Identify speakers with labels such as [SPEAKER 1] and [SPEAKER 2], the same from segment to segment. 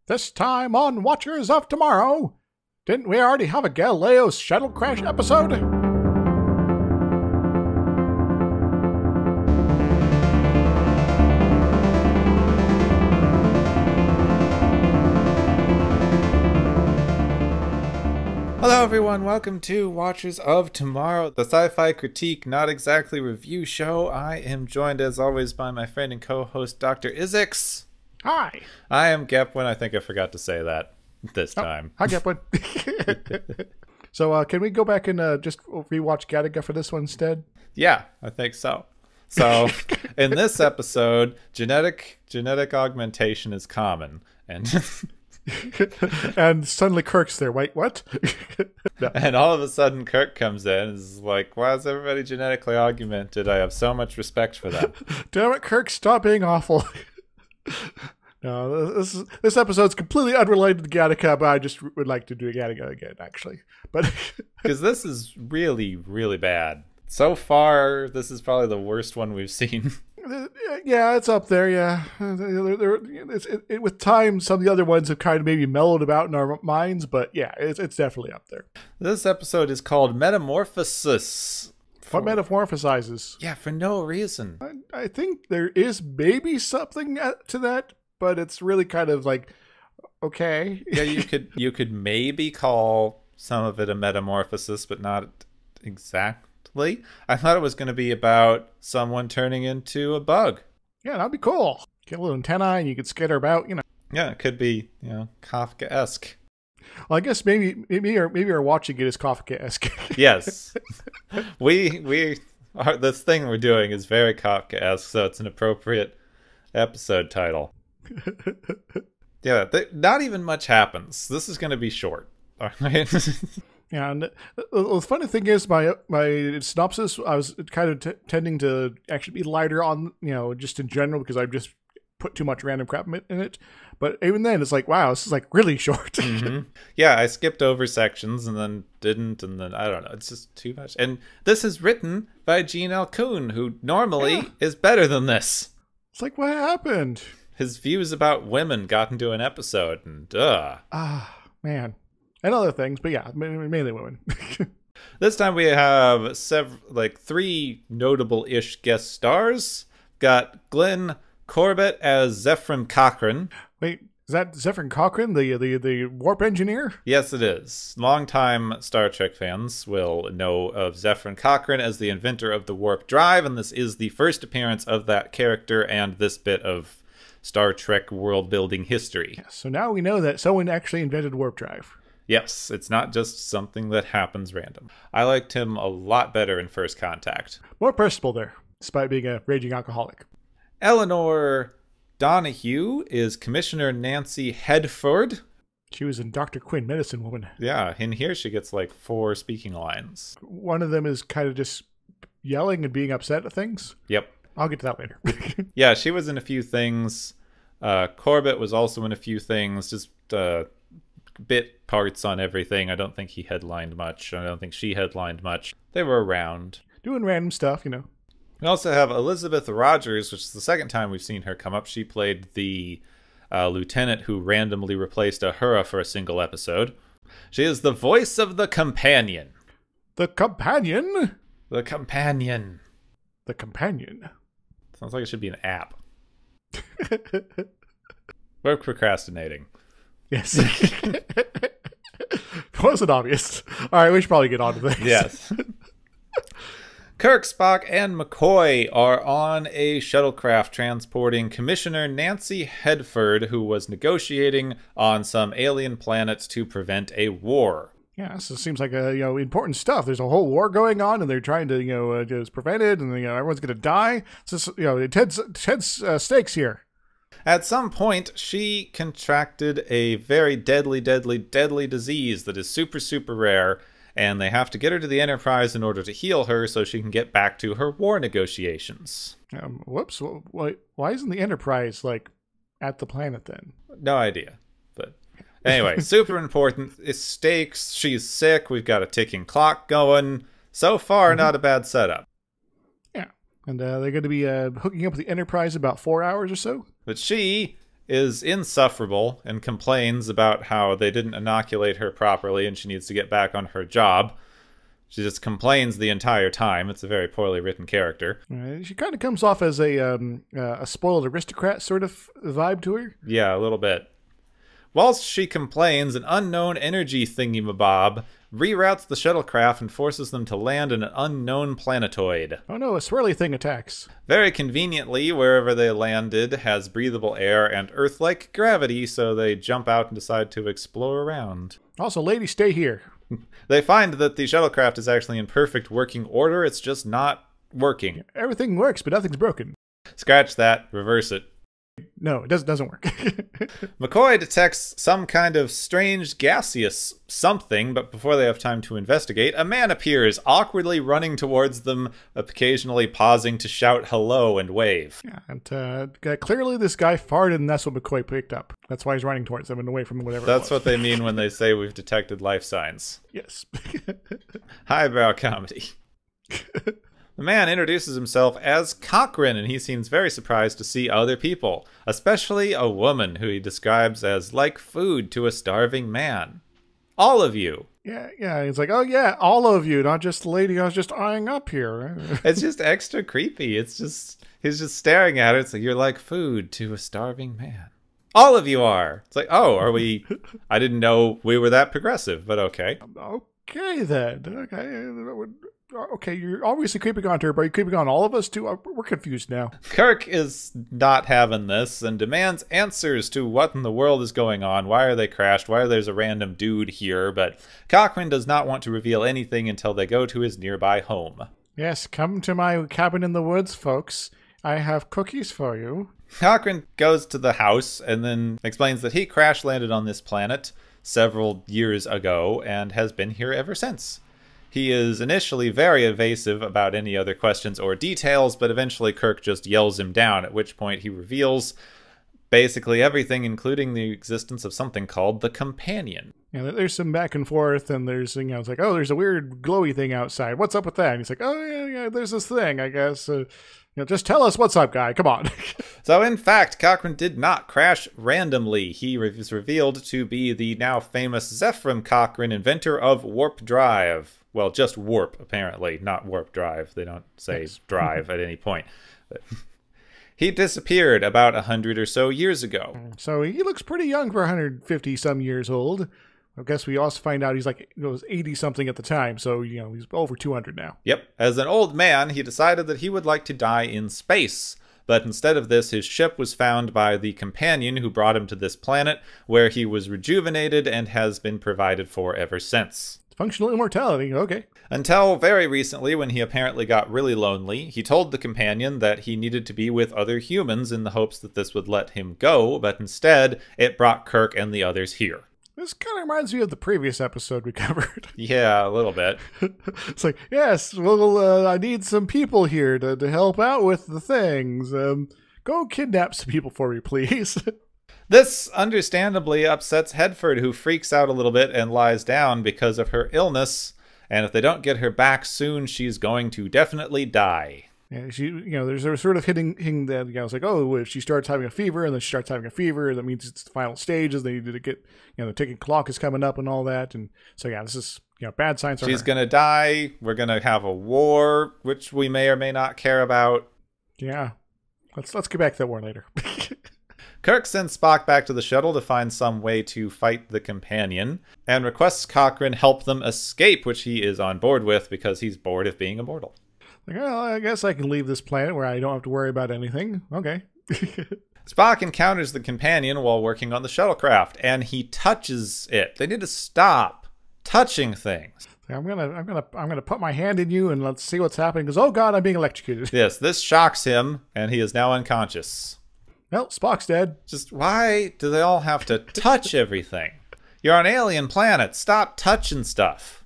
[SPEAKER 1] This time on Watchers of Tomorrow, didn't we already have a Galileo shuttle crash episode?
[SPEAKER 2] Hello everyone, welcome to Watchers of Tomorrow, the sci-fi critique, not exactly review show. I am joined as always by my friend and co-host Dr. Izix.
[SPEAKER 1] Hi.
[SPEAKER 2] I am Gepwin. I think I forgot to say that this time.
[SPEAKER 1] Hi, Gepwin. So can we go back and just rewatch Gattaca for this one instead?
[SPEAKER 2] Yeah, I think so. So in this episode, genetic augmentation is common, and
[SPEAKER 1] and suddenly Kirk's there. Wait, what? No.
[SPEAKER 2] And all of a sudden Kirk comes in and is like, why is everybody genetically augmented? I have so much respect for them.
[SPEAKER 1] Damn it, Kirk, stop being awful. No, this episode's completely unrelated to Gattaca, but I just would like to do Gattaca again, actually. But
[SPEAKER 2] because this is really, really bad. So far, this is probably the worst one we've seen.
[SPEAKER 1] Yeah, it's up there, yeah. With time, some of the other ones have kind of maybe mellowed about in our minds, but yeah, it's definitely up there.
[SPEAKER 2] This episode is called Metamorphosis.
[SPEAKER 1] What metamorphosizes?
[SPEAKER 2] Yeah, for no reason.
[SPEAKER 1] I think there is maybe something to that, but it's really kind of like, okay.
[SPEAKER 2] Yeah, you could maybe call some of it a metamorphosis, but not exactly. I thought it was going to be about someone turning into a bug.
[SPEAKER 1] Yeah, that'd be cool. Get a little antennae and you could skitter about,
[SPEAKER 2] Yeah, it could be, Kafka-esque.
[SPEAKER 1] Well, I guess maybe our watching it is Kafka-esque.
[SPEAKER 2] Yes. This thing we're doing is very Kafka-esque, so it's an appropriate episode title. Yeah, not even much happens. This is going to be short. All right.
[SPEAKER 1] Yeah, and the funny thing is, my synopsis, I was kind of tending to actually be lighter on, just in general, because I've just put too much random crap in it. But even then, it's like, wow, this is like really short.
[SPEAKER 2] Mm-hmm. Yeah, I skipped over sections and then didn't, and then I don't know. It's just too much. And this is written by Gene L. Kuhn, who normally is better than this.
[SPEAKER 1] It's like, what happened?
[SPEAKER 2] His views about women got into an episode, and
[SPEAKER 1] man. And other things, but yeah, mainly women.
[SPEAKER 2] This time we have three notable-ish guest stars. Got Glenn Corbett as Zefram Cochrane.
[SPEAKER 1] Wait, is that Zefram Cochrane, the warp engineer?
[SPEAKER 2] Yes, it is. Longtime Star Trek fans will know of Zefram Cochrane as the inventor of the warp drive, and this is the first appearance of that character and this bit of Star Trek world-building history.
[SPEAKER 1] Yeah, so now we know that someone actually invented warp drive.
[SPEAKER 2] Yes, it's not just something that happens random. I liked him a lot better in First Contact.
[SPEAKER 1] More personable there, despite being a raging alcoholic.
[SPEAKER 2] Eleanor Donahue is Commissioner Nancy Hedford.
[SPEAKER 1] She was in Dr. Quinn, Medicine Woman.
[SPEAKER 2] Yeah, in here she gets like 4 speaking lines.
[SPEAKER 1] One of them is kind of just yelling and being upset at things.
[SPEAKER 2] Yep.
[SPEAKER 1] I'll get to that later.
[SPEAKER 2] Yeah, she was in a few things. Corbett was also in a few things, just bit parts on everything. I don't think he headlined much. I don't think she headlined much. They were around.
[SPEAKER 1] Doing random stuff,
[SPEAKER 2] We also have Elizabeth Rogers, which is the second time we've seen her come up. She played the lieutenant who randomly replaced Uhura for a single episode. She is the voice of the companion.
[SPEAKER 1] The companion?
[SPEAKER 2] The companion.
[SPEAKER 1] The companion.
[SPEAKER 2] Sounds like it should be an app. We're procrastinating.
[SPEAKER 1] Yes. Wasn't obvious. All right, we should probably get on to this.
[SPEAKER 2] Yes. Kirk, Spock, and McCoy are on a shuttlecraft transporting Commissioner Nancy Hedford, who was negotiating on some alien planets to prevent a war.
[SPEAKER 1] Yeah, so it seems like important stuff. There's a whole war going on, and they're trying to just prevent it, and everyone's going to die. So tense stakes here.
[SPEAKER 2] At some point, she contracted a very deadly disease that is super, super rare, and they have to get her to the Enterprise in order to heal her so she can get back to her war negotiations.
[SPEAKER 1] Whoops. Why isn't the Enterprise, at the planet then?
[SPEAKER 2] No idea. But anyway, super important. It's stakes. She's sick. We've got a ticking clock going. So far, not a bad setup.
[SPEAKER 1] Yeah. And they're going to be hooking up with the Enterprise in about 4 hours or so.
[SPEAKER 2] But she is insufferable and complains about how they didn't inoculate her properly and she needs to get back on her job. She just complains the entire time. It's a very poorly written character.
[SPEAKER 1] She kind of comes off as a spoiled aristocrat sort of vibe to her.
[SPEAKER 2] Yeah, a little bit. Whilst she complains, an unknown energy thingy-mabob reroutes the shuttlecraft and forces them to land in an unknown planetoid.
[SPEAKER 1] Oh no, a swirly thing attacks.
[SPEAKER 2] Very conveniently, wherever they landed has breathable air and Earth-like gravity, so they jump out and decide to explore around.
[SPEAKER 1] Also, ladies, stay here.
[SPEAKER 2] They find that the shuttlecraft is actually in perfect working order, it's just not working.
[SPEAKER 1] Everything works, but nothing's broken.
[SPEAKER 2] Scratch that, reverse it.
[SPEAKER 1] No, it doesn't work.
[SPEAKER 2] McCoy detects some kind of strange gaseous something, but before they have time to investigate, a man appears, awkwardly running towards them, occasionally pausing to shout hello and wave.
[SPEAKER 1] Yeah, and clearly this guy farted, and that's what McCoy picked up. That's why he's running towards them and away from whatever
[SPEAKER 2] That's
[SPEAKER 1] it was.
[SPEAKER 2] what they mean when they say we've detected life signs.
[SPEAKER 1] Yes.
[SPEAKER 2] Highbrow comedy. The man introduces himself as Cochrane, and he seems very surprised to see other people, especially a woman who he describes as like food to a starving man. All of you.
[SPEAKER 1] Yeah, he's like, oh yeah, all of you, not just the lady I was just eyeing up here.
[SPEAKER 2] It's just extra creepy. He's just staring at her. It's like, you're like food to a starving man. All of you are. It's like, oh, are we? I didn't know we were that progressive, but okay.
[SPEAKER 1] Okay then. Okay, you're obviously creeping on her, but are you creeping on all of us too? We're confused now.
[SPEAKER 2] Kirk is not having this and demands answers to what in the world is going on. Why are they crashed? Why there's a random dude here? But Cochrane does not want to reveal anything until they go to his nearby home.
[SPEAKER 1] Yes, come to my cabin in the woods, folks. I have cookies for you.
[SPEAKER 2] Cochrane goes to the house and then explains that he crash landed on this planet several years ago and has been here ever since. He is initially very evasive about any other questions or details, but eventually Kirk just yells him down, at which point he reveals basically everything, including the existence of something called the Companion.
[SPEAKER 1] Yeah, there's some back and forth, and there's, it's like, oh, there's a weird glowy thing outside. What's up with that? And he's like, oh, yeah, there's this thing, I guess. Just tell us what's up, guy. Come on.
[SPEAKER 2] So, in fact, Cochrane did not crash randomly. He is revealed to be the now famous Zefram Cochrane, inventor of warp drive. Well, just warp, apparently, not warp drive. They don't say drive at any point. He disappeared about 100 or so years ago.
[SPEAKER 1] So he looks pretty young for 150-some years old. I guess we also find out he's like 80-something at the time, so he's over 200 now.
[SPEAKER 2] Yep. As an old man, he decided that he would like to die in space. But instead of this, his ship was found by the Companion who brought him to this planet, where he was rejuvenated and has been provided for ever since.
[SPEAKER 1] Functional immortality, okay.
[SPEAKER 2] Until very recently, when he apparently got really lonely, he told the Companion that he needed to be with other humans in the hopes that this would let him go, but instead, it brought Kirk and the others here.
[SPEAKER 1] This kind of reminds me of the previous episode we covered.
[SPEAKER 2] Yeah, a little bit.
[SPEAKER 1] It's like, yes, well, I need some people here to help out with the things. Go kidnap some people for me, please.
[SPEAKER 2] This understandably upsets Hedford, who freaks out a little bit and lies down because of her illness, and if they don't get her back soon, she's going to definitely die.
[SPEAKER 1] Yeah, she, there's sort of hitting that, it's like, oh, if she starts having a fever, and then she starts having a fever, that means it's the final stages. They need to get, the ticking clock is coming up and all that, and so yeah, this is, bad signs for her.
[SPEAKER 2] She's gonna die. We're gonna have a war, which we may or may not care about.
[SPEAKER 1] Yeah, let's get back to that war later.
[SPEAKER 2] Kirk sends Spock back to the shuttle to find some way to fight the Companion, and requests Cochrane help them escape, which he is on board with because he's bored of being immortal.
[SPEAKER 1] Like, well, I guess I can leave this planet where I don't have to worry about anything. Okay.
[SPEAKER 2] Spock encounters the Companion while working on the shuttlecraft, and he touches it. They need to stop touching things.
[SPEAKER 1] I'm gonna put my hand in you and let's see what's happening. Because oh god, I'm being electrocuted.
[SPEAKER 2] Yes, this shocks him, and he is now unconscious.
[SPEAKER 1] Well, Spock's dead.
[SPEAKER 2] Just why do they all have to touch everything? You're on alien planet. Stop touching stuff.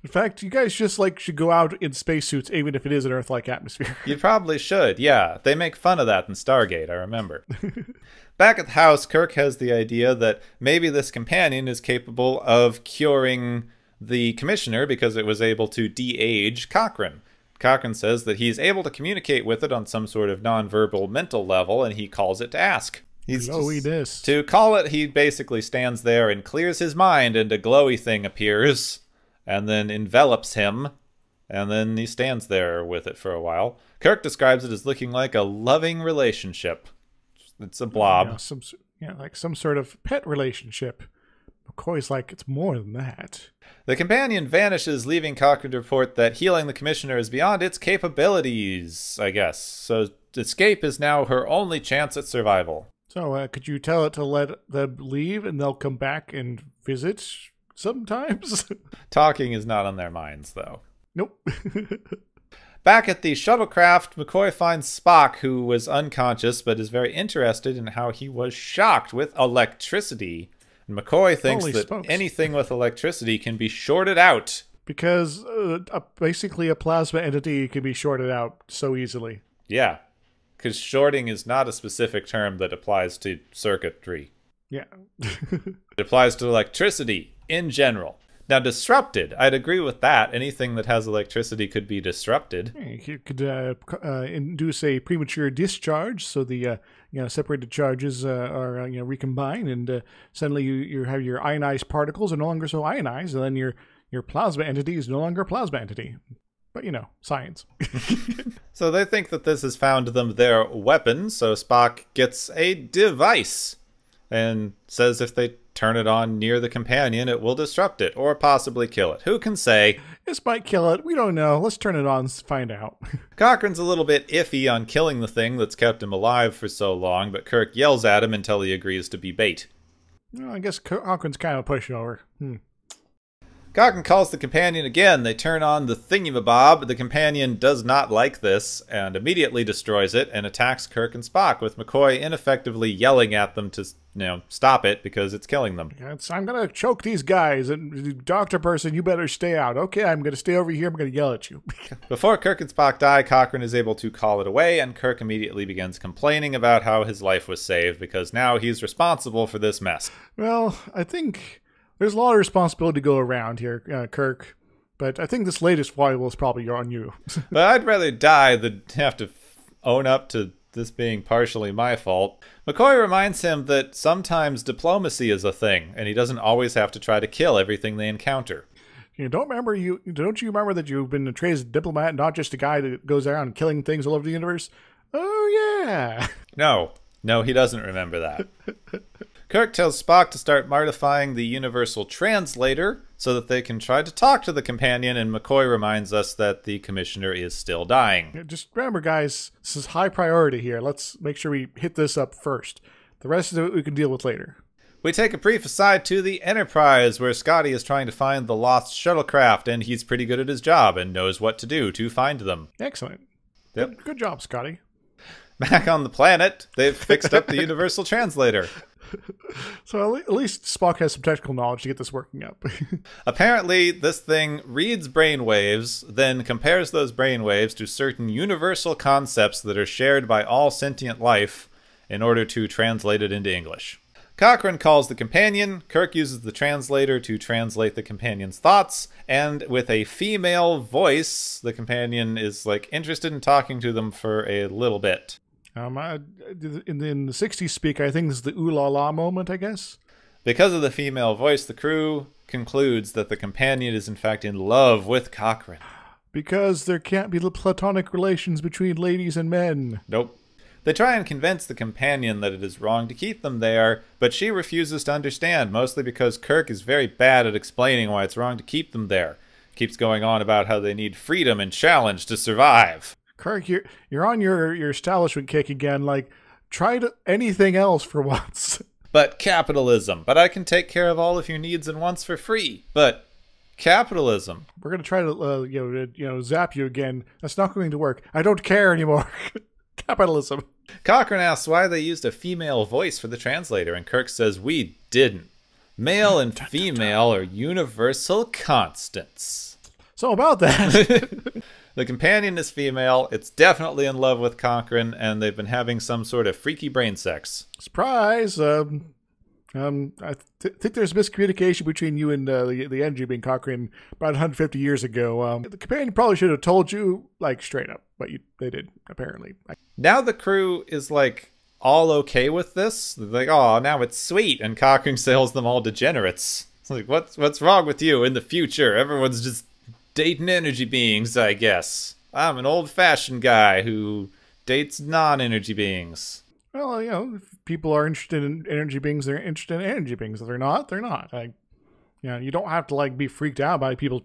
[SPEAKER 1] In fact, you guys just should go out in spacesuits, even if it is an Earth-like atmosphere.
[SPEAKER 2] You probably should, yeah. They make fun of that in Stargate, I remember. Back at the house, Kirk has the idea that maybe this Companion is capable of curing the Commissioner because it was able to de-age Cochrane. Cochrane says that he's able to communicate with it on some sort of non-verbal mental level, and he calls it to ask.
[SPEAKER 1] Glowiness.
[SPEAKER 2] To call it, he basically stands there and clears his mind, and a glowy thing appears, and then envelops him, and then he stands there with it for a while. Kirk describes it as looking like a loving relationship. It's a blob.
[SPEAKER 1] Like some sort of pet relationship. McCoy's like, it's more than that.
[SPEAKER 2] The companion vanishes, leaving Cochrane to report that healing the commissioner is beyond its capabilities, I guess. So escape is now her only chance at survival.
[SPEAKER 1] So could you tell it to let them leave and they'll come back and visit sometimes?
[SPEAKER 2] Talking is not on their minds, though.
[SPEAKER 1] Nope.
[SPEAKER 2] Back at the shuttlecraft, McCoy finds Spock, who was unconscious but is very interested in how he was shocked with electricity. And McCoy thinks that anything with electricity can be shorted out.
[SPEAKER 1] Because basically a plasma entity can be shorted out so easily.
[SPEAKER 2] Yeah, because shorting is not a specific term that applies to circuitry.
[SPEAKER 1] Yeah.
[SPEAKER 2] It applies to electricity in general. Now, disrupted, I'd agree with that. Anything that has electricity could be disrupted.
[SPEAKER 1] You could induce a premature discharge, so the separated charges are recombined, and suddenly you have your ionized particles are no longer so ionized, and then your plasma entity is no longer a plasma entity. But science.
[SPEAKER 2] So they think that this has found them their weapon. So Spock gets a device and says if they turn it on near the companion, it will disrupt it or possibly kill it. Who can say?
[SPEAKER 1] This might kill it. We don't know. Let's turn it on and find out.
[SPEAKER 2] Cochrane's a little bit iffy on killing the thing that's kept him alive for so long, but Kirk yells at him until he agrees to be bait.
[SPEAKER 1] Well, I guess Cochrane's kind of a pushover.
[SPEAKER 2] Cochrane calls the companion again. They turn on the thingamabob. The companion does not like this and immediately destroys it and attacks Kirk and Spock, with McCoy ineffectively yelling at them to stop it because it's killing them.
[SPEAKER 1] I'm going to choke these guys. And doctor person, you better stay out. Okay, I'm going to stay over here. I'm going to yell at you.
[SPEAKER 2] Before Kirk and Spock die, Cochrane is able to call it away, and Kirk immediately begins complaining about how his life was saved because now he's responsible for this mess.
[SPEAKER 1] Well, I think there's a lot of responsibility to go around here, Kirk, but I think this latest foible is probably on you.
[SPEAKER 2] But I'd rather die than have to own up to this being partially my fault. McCoy reminds him that sometimes diplomacy is a thing, and he doesn't always have to try to kill everything they encounter.
[SPEAKER 1] Don't you remember that you've been a trained diplomat, not just a guy that goes around killing things all over the universe? Oh, yeah.
[SPEAKER 2] No, he doesn't remember that. Kirk tells Spock to start modifying the universal translator so that they can try to talk to the companion, and McCoy reminds us that the commissioner is still dying.
[SPEAKER 1] Just remember, guys, this is high priority here. Let's make sure we hit this up first. The rest of it we can deal with later.
[SPEAKER 2] We take a brief aside to the Enterprise, where Scotty is trying to find the lost shuttlecraft, and he's pretty good at his job and knows what to do to find them.
[SPEAKER 1] Excellent.
[SPEAKER 2] Yep.
[SPEAKER 1] Good job, Scotty.
[SPEAKER 2] Back on the planet, they've fixed up the universal translator.
[SPEAKER 1] So at least Spock has some technical knowledge to get this working up.
[SPEAKER 2] Apparently, this thing reads brainwaves, then compares those brainwaves to certain universal concepts that are shared by all sentient life in order to translate it into English. Cochrane calls the companion. Kirk uses the translator to translate the companion's thoughts, and with a female voice, the companion is interested in talking to them for a little bit.
[SPEAKER 1] In the 60s speak, I think this is the ooh la la moment, I guess.
[SPEAKER 2] Because of the female voice, the crew concludes that the companion is in fact in love with Cochrane.
[SPEAKER 1] Because there can't be platonic relations between ladies and men.
[SPEAKER 2] Nope. They try and convince the companion that it is wrong to keep them there, but she refuses to understand, mostly because Kirk is very bad at explaining why it's wrong to keep them there. Keeps going on about how they need freedom and challenge to survive.
[SPEAKER 1] Kirk, you're on your establishment kick again. Try anything else for once.
[SPEAKER 2] But capitalism. But I can take care of all of your needs and wants for free. But capitalism.
[SPEAKER 1] We're gonna try to zap you again. That's not going to work. I don't care anymore. Capitalism.
[SPEAKER 2] Cochrane asks why they used a female voice for the translator, and Kirk says we didn't. Male and female are universal constants.
[SPEAKER 1] So about that.
[SPEAKER 2] The companion is female. It's definitely in love with Cochrane, and they've been having some sort of freaky brain sex.
[SPEAKER 1] Surprise! I think there's miscommunication between you and the NG being Cochrane about 150 years ago. The companion probably should have told you, straight up, but they did, apparently.
[SPEAKER 2] Now the crew is, all okay with this. They're like, oh, now it's sweet. And Cochrane sells them all degenerates. It's like, what's wrong with you in the future? Everyone's just dating energy beings, I guess. I'm an old-fashioned guy who dates non-energy beings.
[SPEAKER 1] Well, if people are interested in energy beings, they're interested in energy beings. If they're not, they're not. You don't have to be freaked out by people's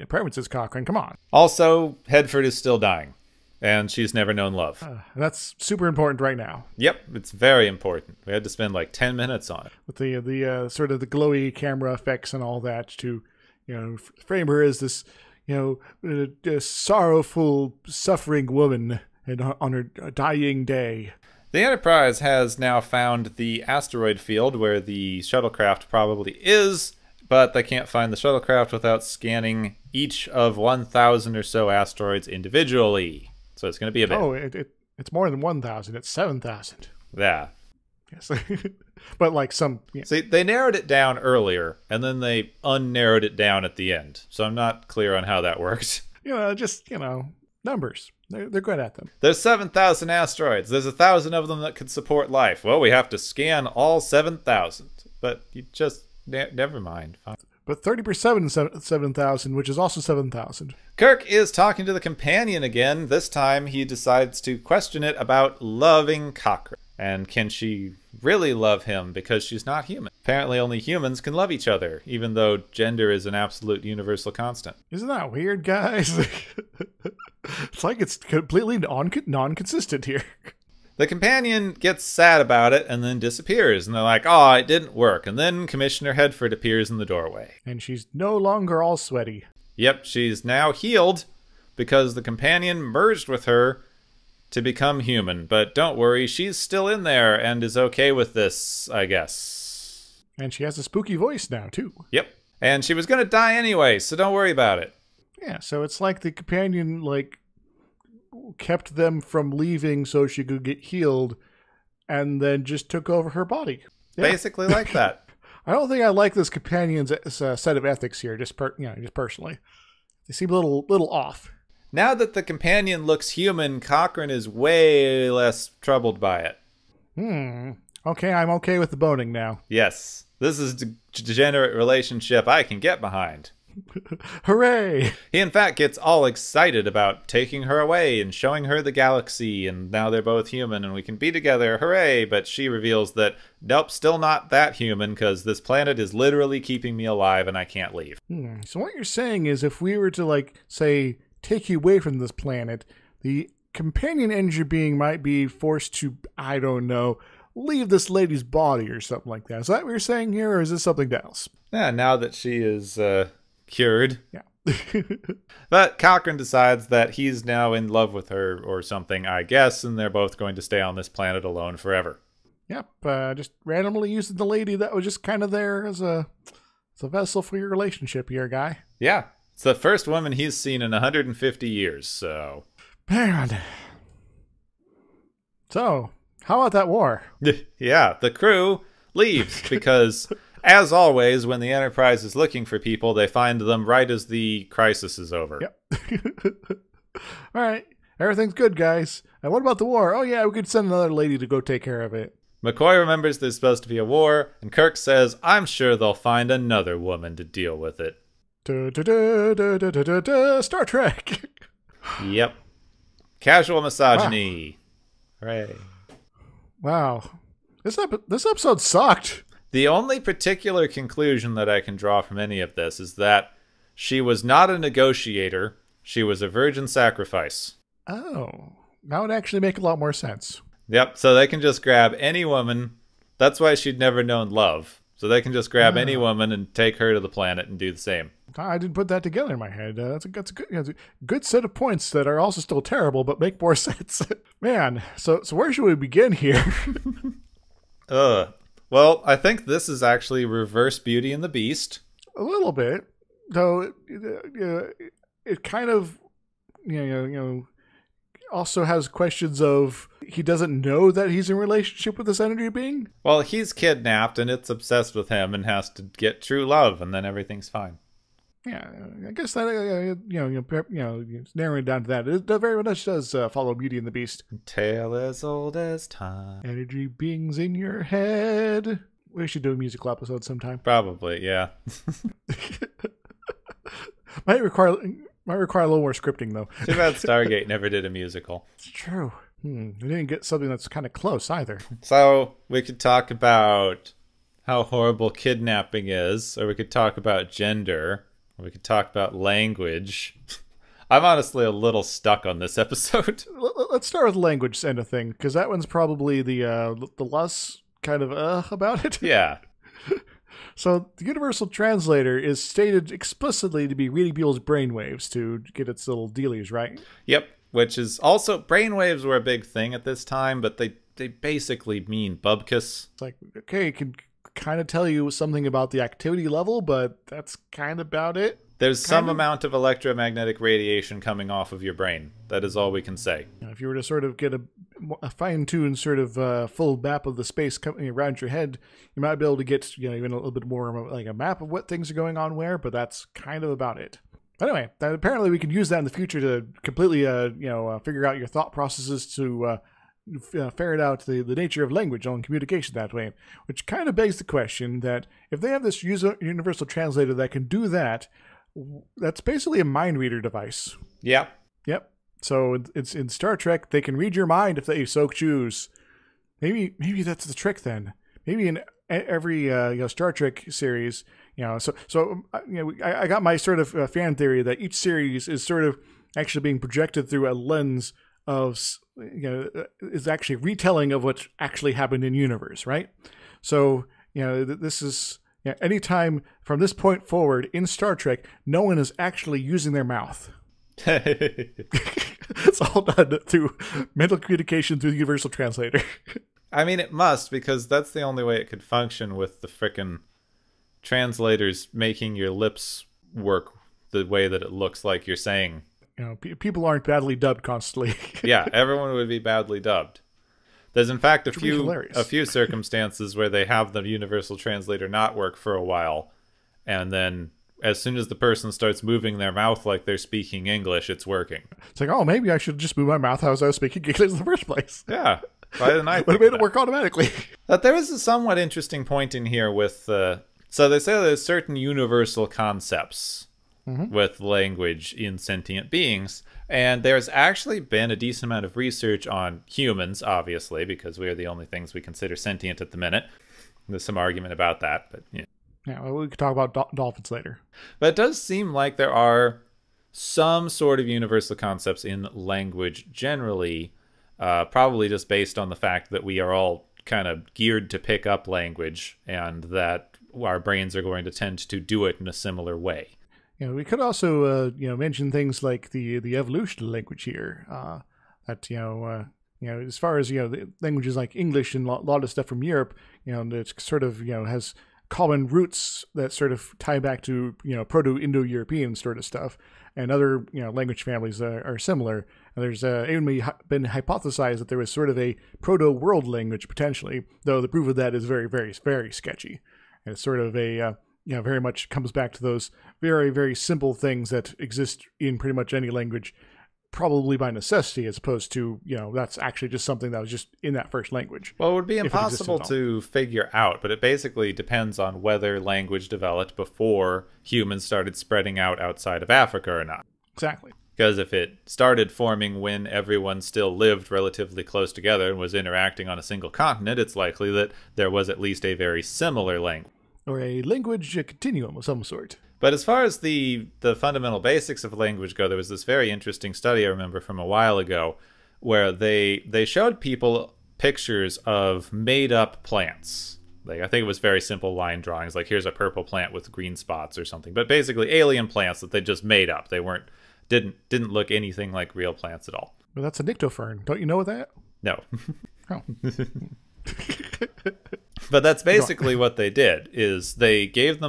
[SPEAKER 1] preferences, Cochrane. Come on.
[SPEAKER 2] Also, Hedford is still dying, and she's never known love.
[SPEAKER 1] That's super important right now.
[SPEAKER 2] Yep, it's very important. We had to spend 10 minutes on it.
[SPEAKER 1] With the sort of the glowy camera effects and all that to, frame her as this, a sorrowful, suffering woman on her dying day.
[SPEAKER 2] The Enterprise has now found the asteroid field where the shuttlecraft probably is, but they can't find the shuttlecraft without scanning each of 1,000 or so asteroids individually. So it's going to be a bit.
[SPEAKER 1] Oh, it's more than 1,000. It's 7,000.
[SPEAKER 2] Yeah.
[SPEAKER 1] Yes. But some... Yeah.
[SPEAKER 2] See, they narrowed it down earlier, and then they unnarrowed it down at the end. So I'm not clear on how that worked.
[SPEAKER 1] Numbers. They're good at them.
[SPEAKER 2] There's 7,000 asteroids. There's 1,000 of them that could support life. Well, we have to scan all 7,000. But you just... never mind. Fine.
[SPEAKER 1] But 30% is 7,000, which is also 7,000.
[SPEAKER 2] Kirk is talking to the companion again. This time he decides to question it about loving Cochrane. And can she really love him because she's not human? Apparently only humans can love each other, even though gender is an absolute universal constant.
[SPEAKER 1] Isn't that weird, guys? It's it's completely non-consistent here.
[SPEAKER 2] The companion gets sad about it and then disappears. And they're like, oh, it didn't work. And then Commissioner Hedford appears in the doorway.
[SPEAKER 1] And she's no longer all sweaty.
[SPEAKER 2] Yep, she's now healed because the companion merged with her to become human. But don't worry, she's still in there and is okay with this, I guess.
[SPEAKER 1] And she has a spooky voice now, too.
[SPEAKER 2] Yep. And she was going to die anyway, so don't worry about it.
[SPEAKER 1] Yeah, so it's like the companion, kept them from leaving so she could get healed and then just took over her body. Yeah.
[SPEAKER 2] Basically like that.
[SPEAKER 1] I don't think I like this companion's set of ethics here, just personally. They seem a little off.
[SPEAKER 2] Now that the companion looks human, Cochrane is way less troubled by it.
[SPEAKER 1] Okay, I'm okay with the boning now.
[SPEAKER 2] Yes. This is a degenerate relationship I can get behind.
[SPEAKER 1] Hooray!
[SPEAKER 2] He in fact gets all excited about taking her away and showing her the galaxy, and now they're both human and we can be together, hooray! But she reveals that, nope, still not that human because this planet is literally keeping me alive and I can't leave.
[SPEAKER 1] So what you're saying is if we were to, say, take you away from this planet, the companion energy being might be forced to, I don't know, leave this lady's body or something like that. Is that what you're saying here, or is this something else?
[SPEAKER 2] Yeah, now that she is, cured.
[SPEAKER 1] Yeah.
[SPEAKER 2] But Cochrane decides that he's now in love with her or something, I guess, and they're both going to stay on this planet alone forever.
[SPEAKER 1] Yep, just randomly using the lady that was just kind of there as a vessel for your relationship here, guy.
[SPEAKER 2] Yeah, it's the first woman he's seen in 150 years, so...
[SPEAKER 1] Man. So, how about that war?
[SPEAKER 2] Yeah, the crew leaves because... As always, when the Enterprise is looking for people, they find them right as the crisis is over.
[SPEAKER 1] Yep. All right. Everything's good, guys. And what about the war? Oh, yeah, we could send another lady to go take care of it.
[SPEAKER 2] McCoy remembers there's supposed to be a war, and Kirk says, I'm sure they'll find another woman to deal with it.
[SPEAKER 1] Star Trek.
[SPEAKER 2] Yep. Casual misogyny. Wow. Hooray.
[SPEAKER 1] Wow. This episode sucked.
[SPEAKER 2] The only particular conclusion that I can draw from any of this is that she was not a negotiator. She was a virgin sacrifice.
[SPEAKER 1] Oh, that would actually make a lot more sense.
[SPEAKER 2] Yep, so they can just grab any woman. That's why she'd never known love. So they can just grab any woman and take her to the planet and do the same.
[SPEAKER 1] I didn't put that together in my head. That's a good set of points that are also still terrible, but make more sense. Man, so where should we begin here?
[SPEAKER 2] Well, I think this is actually reverse Beauty and the Beast.
[SPEAKER 1] A little bit, though. It kind of, also has questions of he doesn't know that he's in a relationship with this energy being.
[SPEAKER 2] Well, he's kidnapped and it's obsessed with him and has to get true love, and then everything's fine.
[SPEAKER 1] Yeah, I guess that narrowing it down to that, it very much does follow Beauty and the Beast.
[SPEAKER 2] Tale as old as time.
[SPEAKER 1] Energy beings in your head. We should do a musical episode sometime.
[SPEAKER 2] Probably, yeah.
[SPEAKER 1] Might require a little more scripting though.
[SPEAKER 2] Too bad Stargate never did a musical.
[SPEAKER 1] It's true. We didn't get something that's kind of close either.
[SPEAKER 2] So we could talk about how horrible kidnapping is, or we could talk about gender. We could talk about language. I'm honestly a little stuck on this episode.
[SPEAKER 1] Let's start with language end of thing, because that one's probably the less kind of about it.
[SPEAKER 2] Yeah.
[SPEAKER 1] So the Universal Translator is stated explicitly to be reading people's brainwaves to get its little dealies, right?
[SPEAKER 2] Yep. Which is also, brainwaves were a big thing at this time, but they basically mean bubkus.
[SPEAKER 1] It's like, okay, it can kind of tell you something about the activity level, but that's kind of about it.
[SPEAKER 2] There's some amount of electromagnetic radiation coming off of your brain. That is all we can say.
[SPEAKER 1] If you were to sort of get a fine-tuned sort of full map of the space coming around your head, you might be able to get even a little bit more of like a map of what things are going on where, but that's kind of about it. Anyway, apparently we can use that in the future to completely figure out your thought processes to ferret out the nature of language on communication that way, which kind of begs the question that if they have this universal translator that can do that, that's basically a mind reader device.
[SPEAKER 2] Yeah.
[SPEAKER 1] Yep. So it's in Star Trek, they can read your mind if they so choose. Maybe that's the trick then. Maybe in every Star Trek series, I got my sort of fan theory that each series is sort of actually being projected through a lens of is actually retelling of what actually happened in universe, right? So this is anytime from this point forward in Star Trek, no one is actually using their mouth. It's all done through mental communication through the Universal Translator.
[SPEAKER 2] I mean, it must, because that's the only way it could function with the frickin' translators making your lips work the way that it looks like you're saying.
[SPEAKER 1] People aren't badly dubbed constantly.
[SPEAKER 2] Yeah, everyone would be badly dubbed. There's in fact a few circumstances where they have the Universal Translator not work for a while, and then as soon as the person starts moving their mouth like they're speaking English, it's working.
[SPEAKER 1] It's like, oh, maybe I should just move my mouth as I was speaking English in the first place.
[SPEAKER 2] Yeah. Why didn't I
[SPEAKER 1] but it made it work automatically.
[SPEAKER 2] But there is a somewhat interesting point in here with so they say there's certain universal concepts with language in sentient beings, and there's actually been a decent amount of research on humans, obviously, because we are the only things we consider sentient at the minute. There's some argument about that, but
[SPEAKER 1] yeah, well, we could talk about dolphins later.
[SPEAKER 2] But it does seem like there are some sort of universal concepts in language generally, probably just based on the fact that we are all kind of geared to pick up language, and that our brains are going to tend to do it in a similar way.
[SPEAKER 1] We could also mention things like the evolution of language here. That as far as the languages like English and a lot of stuff from Europe, it's sort of has common roots that sort of tie back to Proto-Indo-European sort of stuff, and other language families are similar. And there's even been hypothesized that there was sort of a proto-world language potentially, though the proof of that is very, very, very sketchy. And it's sort of a very much comes back to those very, very simple things that exist in pretty much any language, probably by necessity, as opposed to, that's actually just something that was just in that first language.
[SPEAKER 2] Well, it would be impossible to figure out, but it basically depends on whether language developed before humans started spreading out outside of Africa or not.
[SPEAKER 1] Exactly.
[SPEAKER 2] Because if it started forming when everyone still lived relatively close together and was interacting on a single continent, it's likely that there was at least a very similar language.
[SPEAKER 1] Or a language continuum of some sort.
[SPEAKER 2] But as far as the fundamental basics of language go, there was this very interesting study I remember from a while ago where they showed people pictures of made-up plants. Like, I think it was very simple line drawings, like here's a purple plant with green spots or something. But basically alien plants that they just made up. They didn't look anything like real plants at all.
[SPEAKER 1] Well, that's a nyctophern. Don't you know that?
[SPEAKER 2] No.
[SPEAKER 1] Oh.
[SPEAKER 2] But that's basically what they did, is they gave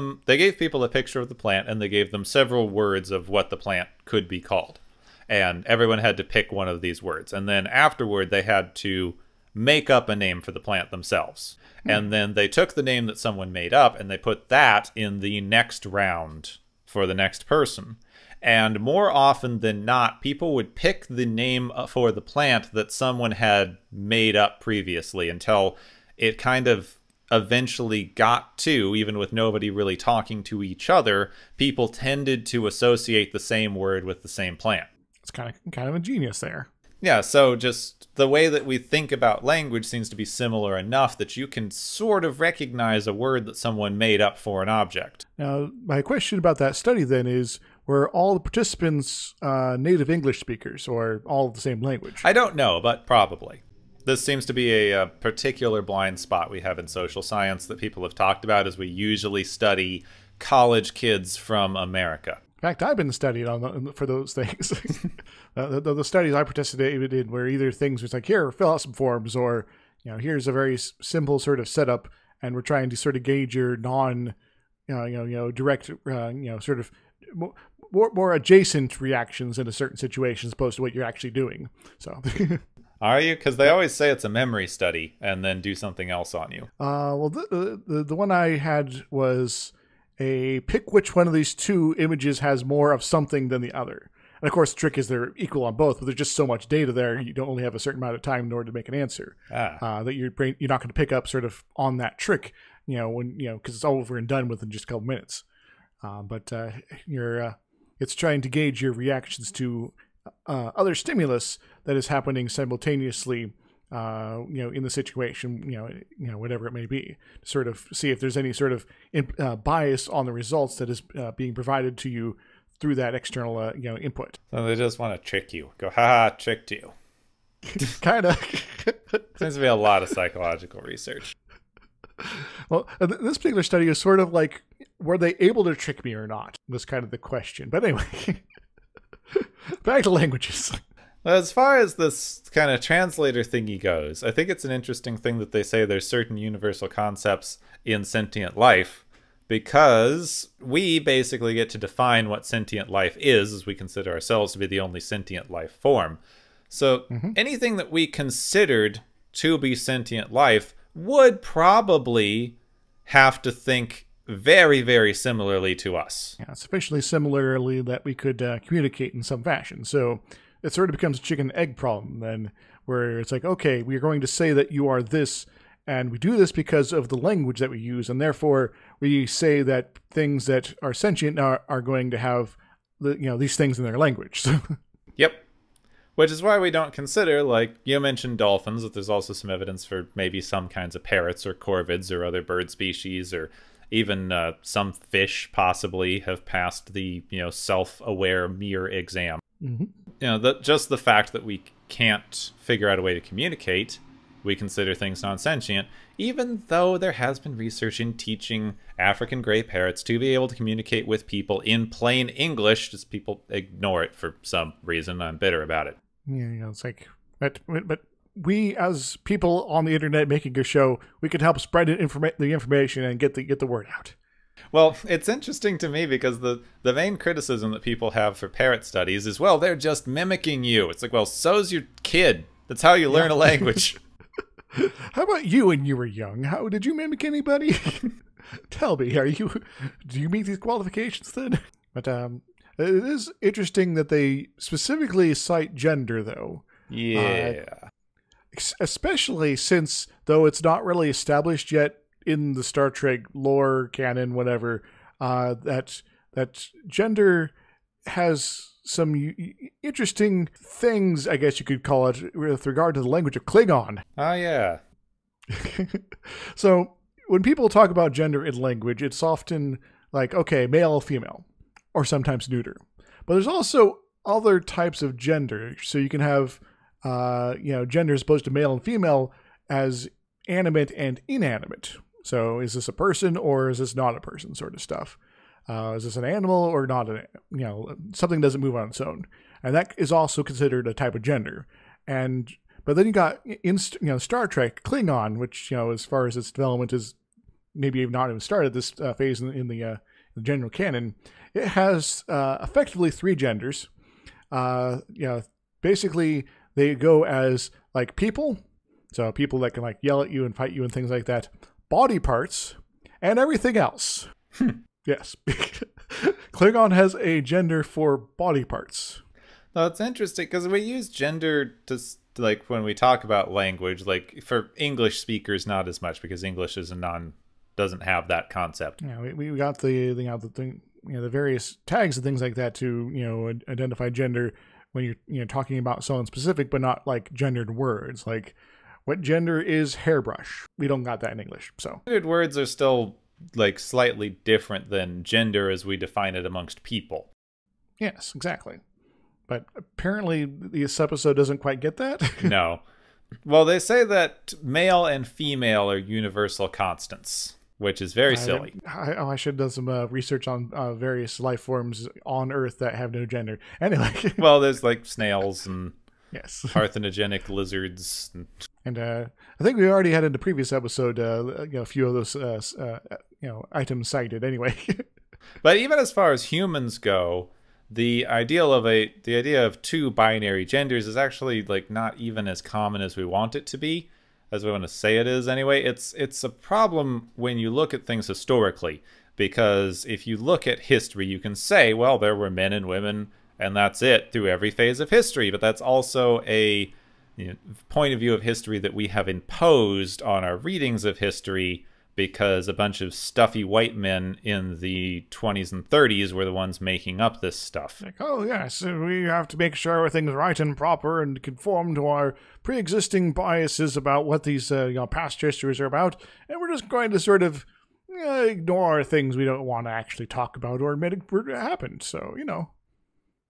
[SPEAKER 2] people a picture of the plant, and they gave them several words of what the plant could be called. And everyone had to pick one of these words. And then afterward, they had to make up a name for the plant themselves. And then they took the name that someone made up, and they put that in the next round for the next person. And more often than not, people would pick the name for the plant that someone had made up previously until it kind of eventually got to, even with nobody really talking to each other, people tended to associate the same word with the same plant.
[SPEAKER 1] It's kind of ingenious there.
[SPEAKER 2] Yeah, so just the way that we think about language seems to be similar enough that you can sort of recognize a word that someone made up for an object.
[SPEAKER 1] Now, my question about that study then is, were all the participants native English speakers or all the same language?
[SPEAKER 2] I don't know, but probably. This seems to be a particular blind spot we have in social science that people have talked about as we usually study college kids from America.
[SPEAKER 1] In fact, I've been studying for those things. The studies I participated in were either things which like, here, fill out some forms, or here's a very simple sort of setup, and we're trying to sort of gauge your direct, sort of more adjacent reactions in a certain situation as opposed to what you're actually doing. So.
[SPEAKER 2] Are you? Because they always say it's a memory study and then do something else on you.
[SPEAKER 1] Well, the one I had was a pick which one of these two images has more of something than the other. And of course, the trick is they're equal on both, but there's just so much data there, you don't only have a certain amount of time in order to make an answer. That you're not going to pick up sort of on that trick, because it's all over and done within just a couple minutes. It's trying to gauge your reactions to other stimulus that is happening simultaneously, in the situation, whatever it may be, to sort of see if there's any sort of bias on the results that is being provided to you through that external, input.
[SPEAKER 2] So they just want to trick you. Go, ha, tricked you.
[SPEAKER 1] Kind of.
[SPEAKER 2] Seems to be a lot of psychological research.
[SPEAKER 1] Well, this particular study is sort of like, were they able to trick me or not? Was kind of the question. But anyway, back to languages.
[SPEAKER 2] As far as this kind of translator thingy goes, I think it's an interesting thing that they say there's certain universal concepts in sentient life, because we basically get to define what sentient life is, as we consider ourselves to be the only sentient life form. So anything that we considered to be sentient life would probably have to think very, very similarly to us.
[SPEAKER 1] Yeah, sufficiently similarly that we could communicate in some fashion. So it sort of becomes a chicken egg problem then, where it's like, okay, we're going to say that you are this, and we do this because of the language that we use, and therefore we say that things that are sentient are going to have these things in their language.
[SPEAKER 2] Yep. Which is why we don't consider, like you mentioned dolphins, that there's also some evidence for maybe some kinds of parrots or corvids or other bird species, or even some fish possibly have passed the self-aware mirror exam. Just the fact that we can't figure out a way to communicate, we consider things non-sentient, even though there has been research in teaching African gray parrots to be able to communicate with people in plain English. Just people ignore it for some reason. I'm bitter about it.
[SPEAKER 1] Yeah, it's like, but we as people on the internet making a show, we can help spread the information and get the word out.
[SPEAKER 2] Well, it's interesting to me because the main criticism that people have for parrot studies is, well, they're just mimicking you. It's like, well, so's your kid. That's how you learn a language.
[SPEAKER 1] How about you when you were young? How did you mimic anybody? Tell me, do you meet these qualifications then? But it is interesting that they specifically cite gender, though.
[SPEAKER 2] Yeah.
[SPEAKER 1] Especially since, though it's not really established yet in the Star Trek lore, canon, whatever, that gender has some interesting things, I guess you could call it, with regard to the language of Klingon.
[SPEAKER 2] Oh, yeah.
[SPEAKER 1] So when people talk about gender in language, it's often like, okay, male, female, or sometimes neuter. But there's also other types of gender. So you can have, gender as opposed to male and female as animate and inanimate. So is this a person or is this not a person sort of stuff? Is this an animal or not? Something doesn't move on its own. And that is also considered a type of gender. But then you got in Star Trek, Klingon, which, as far as its development is maybe not even started this phase in the general canon, it has effectively three genders. Basically they go as like people. So people that can like yell at you and fight you and things like that. Body parts and everything else. Yes. Klingon has a gender for body parts.
[SPEAKER 2] No, it's interesting because we use gender to like when we talk about language, like for English speakers, not as much because English is doesn't have that concept.
[SPEAKER 1] Yeah, we got the thing, the various tags and things like that to identify gender when you're talking about someone specific, but not like gendered words. Like, what gender is hairbrush? We don't got that in English, so
[SPEAKER 2] Gendered words are still like slightly different than gender as we define it amongst people.
[SPEAKER 1] yes, exactly. But apparently, this episode doesn't quite get that.
[SPEAKER 2] No. Well, they say that male and female are universal constants, which is very silly.
[SPEAKER 1] I should have done some research on various life forms on Earth that have no gender. Anyway.
[SPEAKER 2] Well, there's like snails and
[SPEAKER 1] yes,
[SPEAKER 2] parthenogenic lizards.
[SPEAKER 1] And I think we already had in the previous episode a few of those items cited. Anyway.
[SPEAKER 2] But even as far as humans go, the idea of two binary genders is actually like not even as common as we want it to be, as we want to say it is anyway. It's a problem when you look at things historically, because if you look at history, you can say, well, there were men and women, and that's it through every phase of history. But that's also a point of view of history that we have imposed on our readings of history, because a bunch of stuffy white men in the 20s and 30s were the ones making up this stuff.
[SPEAKER 1] Like, oh, yes, we have to make sure everything's right and proper and conform to our pre-existing biases about what these past histories are about, and we're just going to sort of ignore things we don't want to actually talk about or admit it happened, so,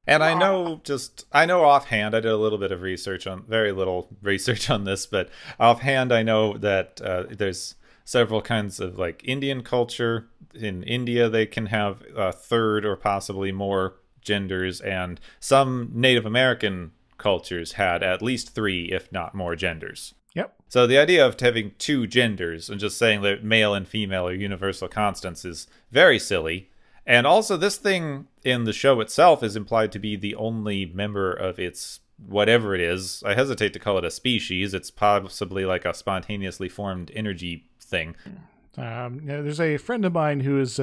[SPEAKER 2] And I know offhand, I did a little bit of very little research on this, but offhand I know that there's several kinds of like Indian culture. In India, they can have a third or possibly more genders, and some Native American cultures had at least 3, if not more, genders.
[SPEAKER 1] Yep.
[SPEAKER 2] So the idea of having 2 genders and just saying that male and female are universal constants is very silly. And also, this thing in the show itself is implied to be the only member of its whatever it is. I hesitate to call it a species. It's possibly like a spontaneously formed energy thing.
[SPEAKER 1] There's a friend of mine who has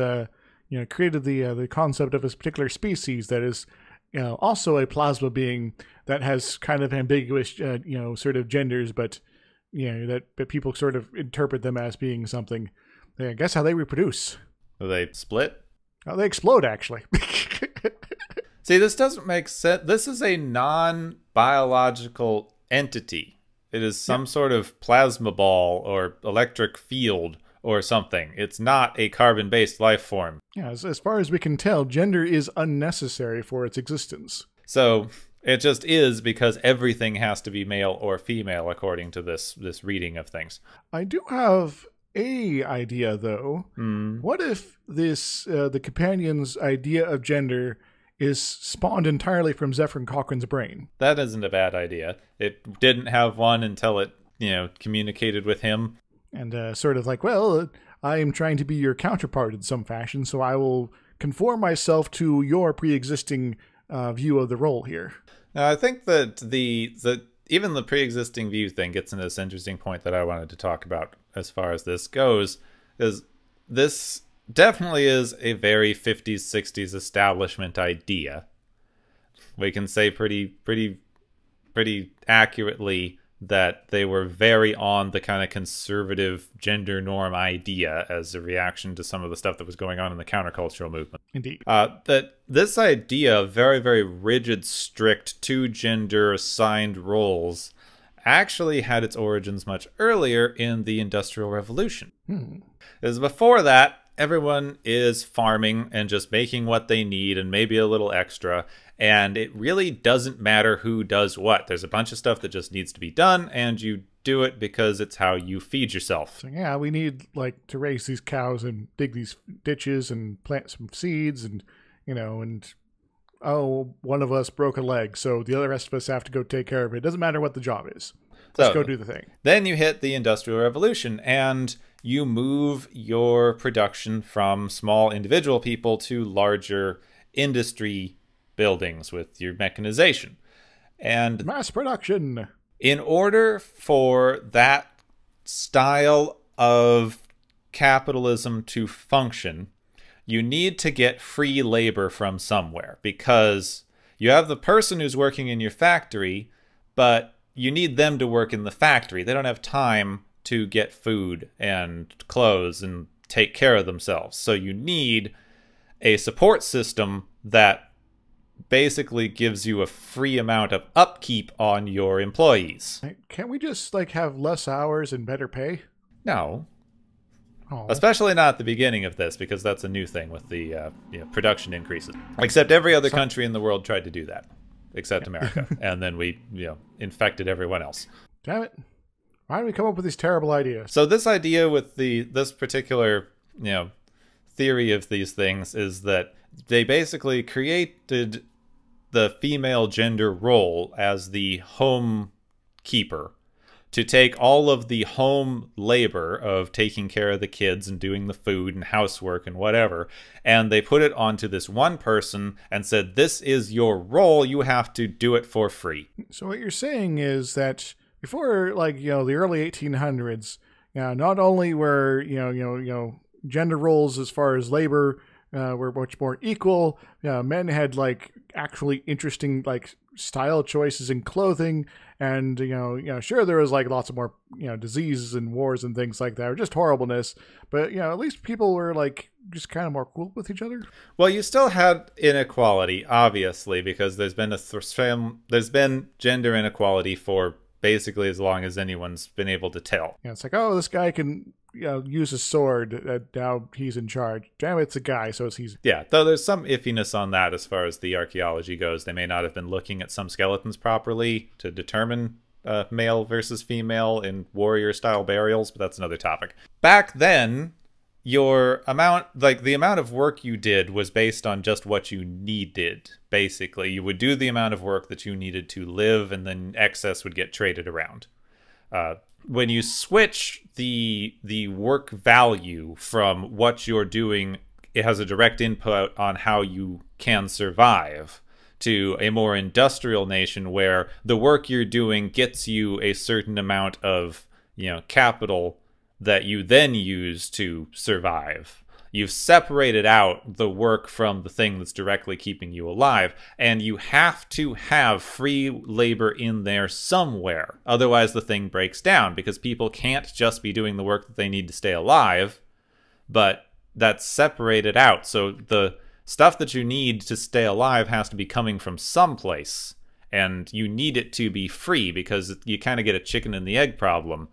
[SPEAKER 1] created the concept of this particular species that is also a plasma being that has kind of ambiguous sort of genders, but that people sort of interpret them as being something. I guess how they reproduce.
[SPEAKER 2] Do they split?
[SPEAKER 1] Oh, they explode, actually.
[SPEAKER 2] See, this doesn't make sense. This is a non-biological entity. It is some sort of plasma ball or electric field or something. It's not a carbon-based life form.
[SPEAKER 1] Yeah, as far as we can tell, gender is unnecessary for its existence.
[SPEAKER 2] So it just is, because everything has to be male or female according to this reading of things.
[SPEAKER 1] I do have a idea, though. What if the companion's idea of gender is spawned entirely from Zefram Cochrane's brain?
[SPEAKER 2] That isn't a bad idea. It didn't have one until it, communicated with him.
[SPEAKER 1] And sort of like, well, I am trying to be your counterpart in some fashion, so I will conform myself to your pre-existing view of the role here.
[SPEAKER 2] Now, I think that even the pre-existing view thing gets into this interesting point that I wanted to talk about as far as this goes, is this definitely is a very 50s, 60s establishment idea. We can say pretty accurately that they were very on the kind of conservative gender norm idea as a reaction to some of the stuff that was going on in the countercultural movement.
[SPEAKER 1] Indeed.
[SPEAKER 2] That this idea of very, very rigid, strict, 2-gender assigned roles actually had its origins much earlier in the Industrial Revolution. Because before that, everyone is farming and just making what they need and maybe a little extra, and it really doesn't matter who does what. There's a bunch of stuff that just needs to be done, and you do it because it's how you feed yourself.
[SPEAKER 1] So, yeah, we need to raise these cows and dig these ditches and plant some seeds, and one of us broke a leg, so the other rest of us have to go take care of it. It doesn't matter what the job is. Let's go do the thing.
[SPEAKER 2] Then you hit the Industrial Revolution, and you move your production from small individual people to larger industry buildings with your mechanization. And
[SPEAKER 1] mass production.
[SPEAKER 2] In order for that style of capitalism to function, you need to get free labor from somewhere, because you have the person who's working in your factory, but you need them to work in the factory. They don't have time to get food and clothes and take care of themselves. So you need a support system that basically gives you a free amount of upkeep on your employees.
[SPEAKER 1] Can't we just like have less hours and better pay?
[SPEAKER 2] No.
[SPEAKER 1] Oh.
[SPEAKER 2] Especially not at the beginning of this, because that's a new thing with the production increases. Except every other country in the world tried to do that, except America. And then we infected everyone else.
[SPEAKER 1] Damn it. Why do we come up with these terrible ideas?
[SPEAKER 2] So this idea with this particular theory of these things is that they basically created the female gender role as the home keeper to take all of the home labor of taking care of the kids and doing the food and housework and whatever, and they put it onto this one person and said, this is your role, you have to do it for free.
[SPEAKER 1] So what you're saying is that before, like, the early 1800s, not only were gender roles as far as labor were much more equal, men had like actually interesting like style choices in clothing, and sure, there was like lots of more diseases and wars and things like that, or just horribleness, but at least people were like just kind of more cool with each other.
[SPEAKER 2] Well, you still had inequality, obviously, because there's been gender inequality for basically as long as anyone's been able to tell.
[SPEAKER 1] It's like, oh, this guy can use a sword, now he's in charge. Damn, it's a guy, so he's...
[SPEAKER 2] Yeah, though there's some iffiness on that as far as the archaeology goes. They may not have been looking at some skeletons properly to determine male versus female in warrior-style burials, but that's another topic. Back then, the amount of work you did was based on just what you needed, basically. You would do the amount of work that you needed to live, and then excess would get traded around. When you switch the work value from what you're doing, it has a direct input on how you can survive, to a more industrial nation where the work you're doing gets you a certain amount of capital that you then use to survive. You've separated out the work from the thing that's directly keeping you alive, and you have to have free labor in there somewhere. Otherwise, the thing breaks down, because people can't just be doing the work that they need to stay alive, but that's separated out. So the stuff that you need to stay alive has to be coming from someplace, and you need it to be free, because you kind of get a chicken and the egg problem.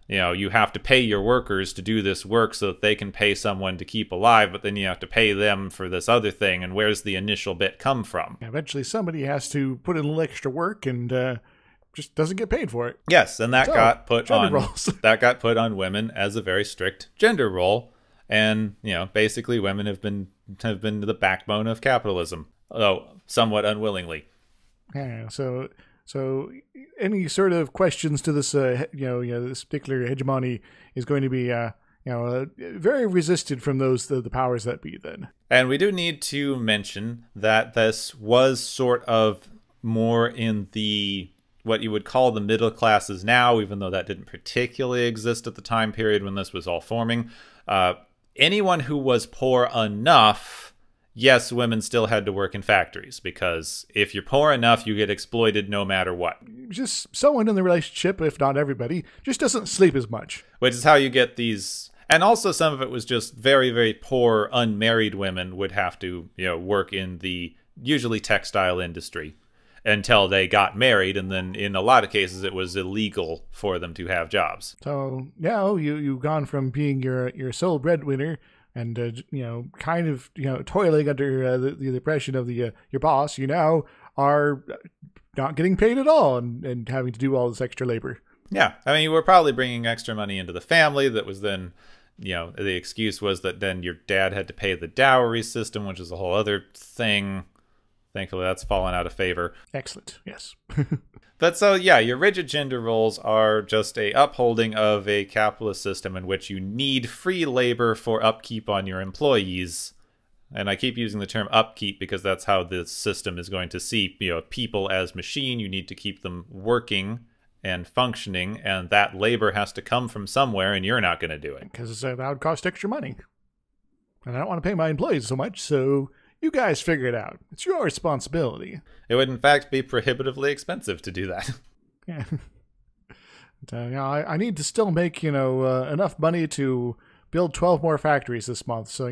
[SPEAKER 2] You have to pay your workers to do this work so that they can pay someone to keep alive, but then you have to pay them for this other thing, and where's the initial bit come from?
[SPEAKER 1] Eventually somebody has to put in a little extra work and just doesn't get paid for it.
[SPEAKER 2] Yes, and that got put on
[SPEAKER 1] roles.
[SPEAKER 2] That got put on women as a very strict gender role, and basically women have been the backbone of capitalism, although somewhat unwillingly.
[SPEAKER 1] Yeah, so any sort of questions to this, this particular hegemony is going to be, very resisted from the powers that be then.
[SPEAKER 2] And we do need to mention that this was sort of more in what you would call the middle classes now, even though that didn't particularly exist at the time period when this was all forming. Anyone who was poor enough, yes, women still had to work in factories, because if you're poor enough, you get exploited no matter what.
[SPEAKER 1] Just someone in the relationship, if not everybody, just doesn't sleep as much.
[SPEAKER 2] Which is how you get these... And also some of it was just very, very poor, unmarried women would have to, work in the usually textile industry until they got married, and then in a lot of cases it was illegal for them to have jobs.
[SPEAKER 1] So now you've gone from being your sole breadwinner and kind of toiling under the oppression of your boss, you now are not getting paid at all and having to do all this extra labor.
[SPEAKER 2] Yeah, I mean, you were probably bringing extra money into the family. That was then, the excuse was that then your dad had to pay the dowry system, which is a whole other thing. Thankfully, that's fallen out of favor.
[SPEAKER 1] Excellent, yes.
[SPEAKER 2] But so, yeah, your rigid gender roles are just a upholding of a capitalist system in which you need free labor for upkeep on your employees. And I keep using the term upkeep because that's how the system is going to see, people as machine. You need to keep them working and functioning, and that labor has to come from somewhere, and you're not going to do it.
[SPEAKER 1] Because that would cost extra money. And I don't want to pay my employees so much, so you guys figure it out. It's your responsibility.
[SPEAKER 2] It would, in fact, be prohibitively expensive to do that.
[SPEAKER 1] Yeah. I need to still make, enough money to build 12 more factories this month, so,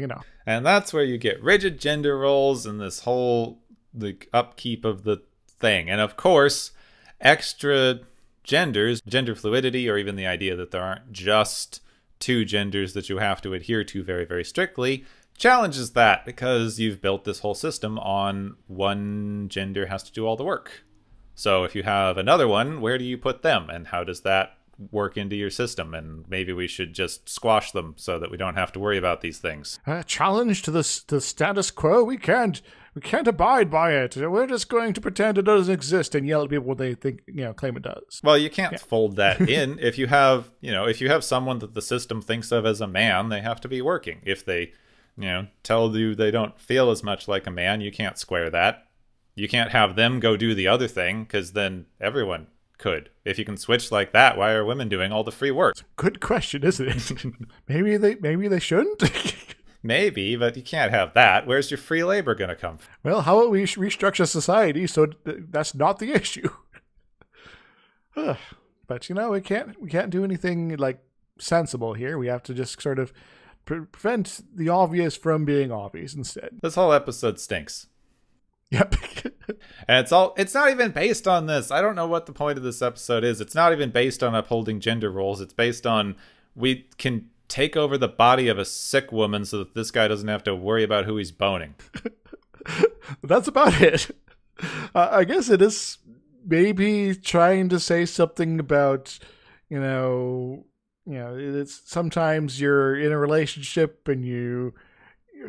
[SPEAKER 2] And that's where you get rigid gender roles and this whole the upkeep of the thing. And of course, extra genders, gender fluidity, or even the idea that there aren't just two genders that you have to adhere to very, very strictly, challenges that because you've built this whole system on one gender has to do all the work. So if you have another one, where do you put them? And how does that work into your system? And maybe we should just squash them so that we don't have to worry about these things.
[SPEAKER 1] Challenge to the status quo? We can't abide by it. We're just going to pretend it doesn't exist and yell at people when they think, claim it does.
[SPEAKER 2] Well, you can't fold that in. If you have someone that the system thinks of as a man, they have to be working. If they, tell you they don't feel as much like a man, you can't square that. You can't have them go do the other thing, because then everyone could. If you can switch like that, why are women doing all the free work?
[SPEAKER 1] Good question, isn't it? maybe they shouldn't.
[SPEAKER 2] Maybe, but you can't have that. Where's your free labor going to come from?
[SPEAKER 1] Well, how about we restructure society so that's not the issue? But we can't do anything like sensible here. We have to just sort of prevent the obvious from being obvious instead.
[SPEAKER 2] This whole episode stinks.
[SPEAKER 1] Yep.
[SPEAKER 2] And it's not even based on this. I don't know what the point of this episode is. It's not even based on upholding gender roles. It's based on we can take over the body of a sick woman so that this guy doesn't have to worry about who he's boning.
[SPEAKER 1] That's about it. I guess it is maybe trying to say something about, it's sometimes you're in a relationship and you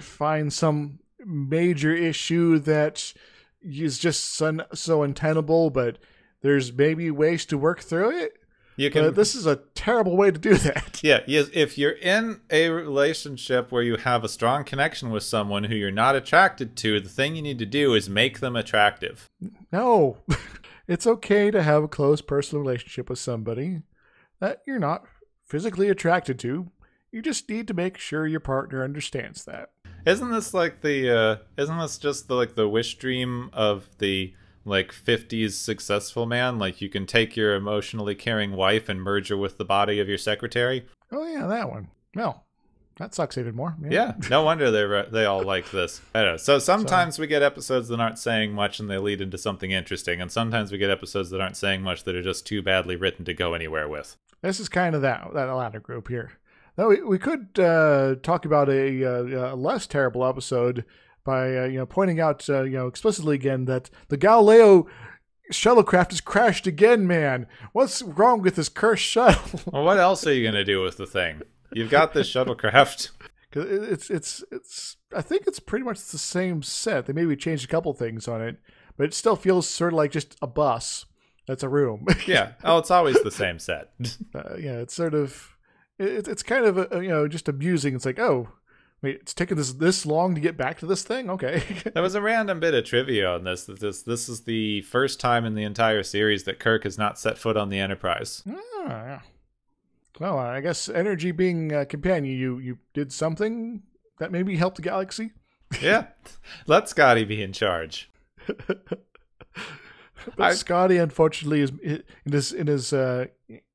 [SPEAKER 1] find some major issue that is just so untenable, but there's maybe ways to work through it. But this is a terrible way to do that.
[SPEAKER 2] Yeah, if you're in a relationship where you have a strong connection with someone who you're not attracted to, the thing you need to do is make them attractive.
[SPEAKER 1] No, it's okay to have a close personal relationship with somebody that you're not physically attracted to. You just need to make sure your partner understands that.
[SPEAKER 2] Isn't this just the wish dream of the 50s successful man? Like, you can take your emotionally caring wife and merge her with the body of your secretary?
[SPEAKER 1] Oh yeah, that one. Well, that sucks even more.
[SPEAKER 2] Yeah, no wonder they all like this. I don't know. So sometimes we get episodes that aren't saying much and they lead into something interesting, and sometimes we get episodes that aren't saying much that are just too badly written to go anywhere with.
[SPEAKER 1] This is kind of that latter group here. Now, we could talk about a less terrible episode by pointing out explicitly again that the Galileo shuttlecraft has crashed again. Man, what's wrong with this cursed shuttle?
[SPEAKER 2] Well, what else are you gonna do with the thing? You've got this shuttlecraft.
[SPEAKER 1] It's I think it's pretty much the same set. They maybe changed a couple things on it, but it still feels sort of like just a bus. That's a room.
[SPEAKER 2] Yeah. Oh, it's always the same set.
[SPEAKER 1] Yeah, it's sort of. It's kind of just amusing. It's like, oh, wait, it's taken this long to get back to this thing. Okay.
[SPEAKER 2] There was a random bit of trivia on this. This is the first time in the entire series that Kirk has not set foot on the Enterprise.
[SPEAKER 1] Yeah. Well, I guess energy being a companion, you did something that maybe helped the galaxy.
[SPEAKER 2] Yeah. Let Scotty be in charge.
[SPEAKER 1] But Scotty, unfortunately, is in his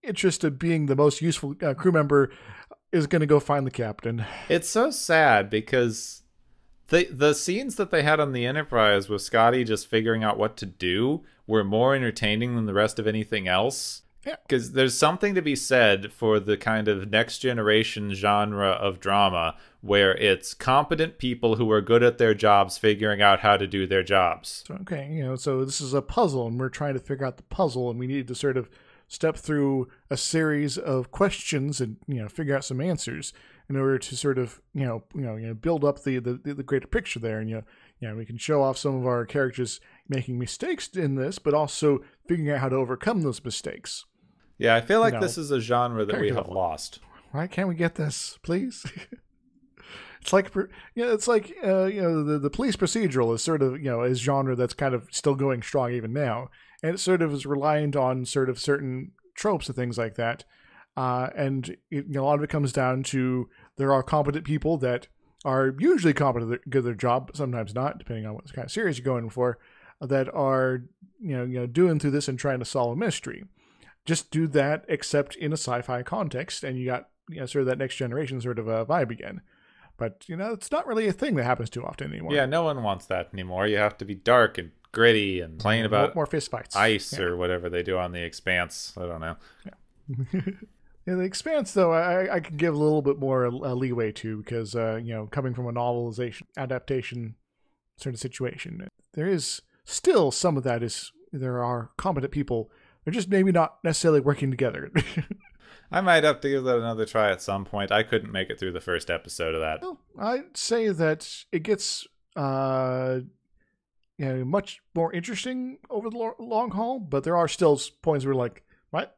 [SPEAKER 1] interest of being the most useful crew member, is going to go find the captain.
[SPEAKER 2] It's so sad because the scenes that they had on the Enterprise with Scotty just figuring out what to do were more entertaining than the rest of anything else.
[SPEAKER 1] Yeah.
[SPEAKER 2] Because there's something to be said for the kind of next generation genre of drama where it's competent people who are good at their jobs figuring out how to do their jobs.
[SPEAKER 1] So, okay, so this is a puzzle and we're trying to figure out the puzzle and we need to sort of step through a series of questions and, figure out some answers in order to sort of, build up the greater picture there. And, we can show off some of our characters making mistakes in this, but also figuring out how to overcome those mistakes.
[SPEAKER 2] Yeah, I feel like this is a genre that we have lost.
[SPEAKER 1] Why can't we get this, please? It's like, the police procedural is sort of, a genre that's kind of still going strong even now. And it sort of is reliant on sort of certain tropes and things like that. And a lot of it comes down to there are competent people that are usually competent at their job, but sometimes not, depending on what kind of series you're going for, that are doing through this and trying to solve a mystery. Just do that, except in a sci-fi context, and you got sort of that next generation sort of a vibe again. But it's not really a thing that happens too often anymore.
[SPEAKER 2] Yeah, no one wants that anymore. You have to be dark and gritty and playing about
[SPEAKER 1] more fist fights,
[SPEAKER 2] ice or whatever they do on The Expanse. I don't know.
[SPEAKER 1] Yeah. Yeah, The Expanse, though, I could give a little bit more leeway to because coming from a novelization adaptation sort of situation, there is still some of that is there are competent people. They're just maybe not necessarily working together.
[SPEAKER 2] I might have to give that another try at some point. I couldn't make it through the first episode of that.
[SPEAKER 1] Well, I'd say that it gets much more interesting over the long haul, but there are still points where like, what?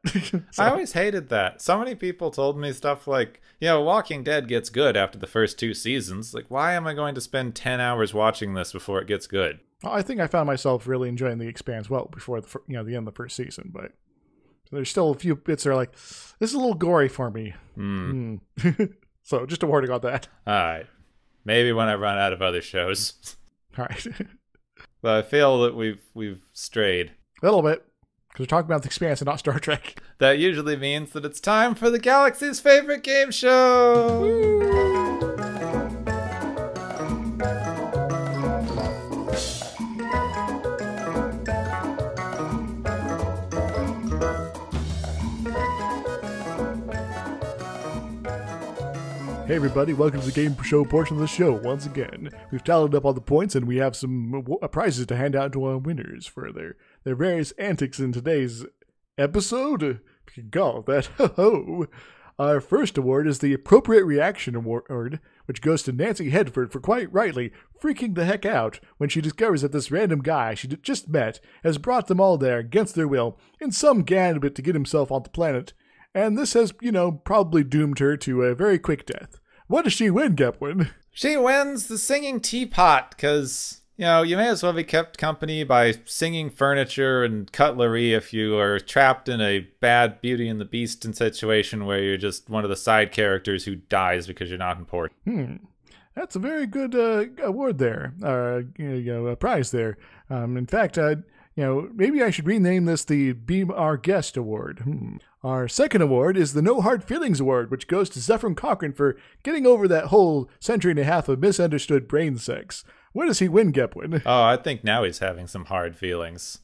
[SPEAKER 2] I always hated that. So many people told me stuff like, Walking Dead gets good after the first 2 seasons. Like, why am I going to spend 10 hours watching this before it gets good?
[SPEAKER 1] I think I found myself really enjoying The Expanse before the end of the first season, but there's still a few bits that are like, this is a little gory for me. So just a warning on that.
[SPEAKER 2] All right. Maybe when I run out of other shows.
[SPEAKER 1] All right.
[SPEAKER 2] But I feel that we've strayed.
[SPEAKER 1] A little bit. Because we're talking about The Expanse and not Star Trek.
[SPEAKER 2] That usually means that it's time for the galaxy's favorite game show! Woo!
[SPEAKER 1] Hey everybody, welcome to the game show portion of the show. Once again, we've tallied up all the points and we have some prizes to hand out to our winners for their various antics in today's episode. If you can call it that. Ho-ho! Our first award is the Appropriate Reaction Award, which goes to Nancy Hedford for quite rightly freaking the heck out when she discovers that this random guy she just met has brought them all there against their will in some gambit to get himself on the planet. And this has, probably doomed her to a very quick death. What does she win, Gepwin?
[SPEAKER 2] She wins the singing teapot, because, you may as well be kept company by singing furniture and cutlery if you are trapped in a bad Beauty and the Beast situation where you're just one of the side characters who dies because you're not important.
[SPEAKER 1] That's a very good award there, a prize there. In fact, maybe I should rename this the Be Our Guest Award. Our second award is the No Hard Feelings Award, which goes to Zefram Cochrane for getting over that whole century and a half of misunderstood brain sex. What does he win, Gepwin?
[SPEAKER 2] Oh, I think now he's having some hard feelings.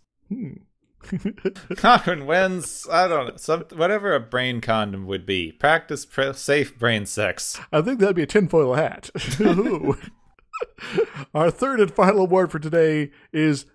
[SPEAKER 2] Cochrane wins, I don't know, whatever a brain condom would be. Practice safe brain sex.
[SPEAKER 1] I think that'd be a tinfoil hat. Our third and final award for today is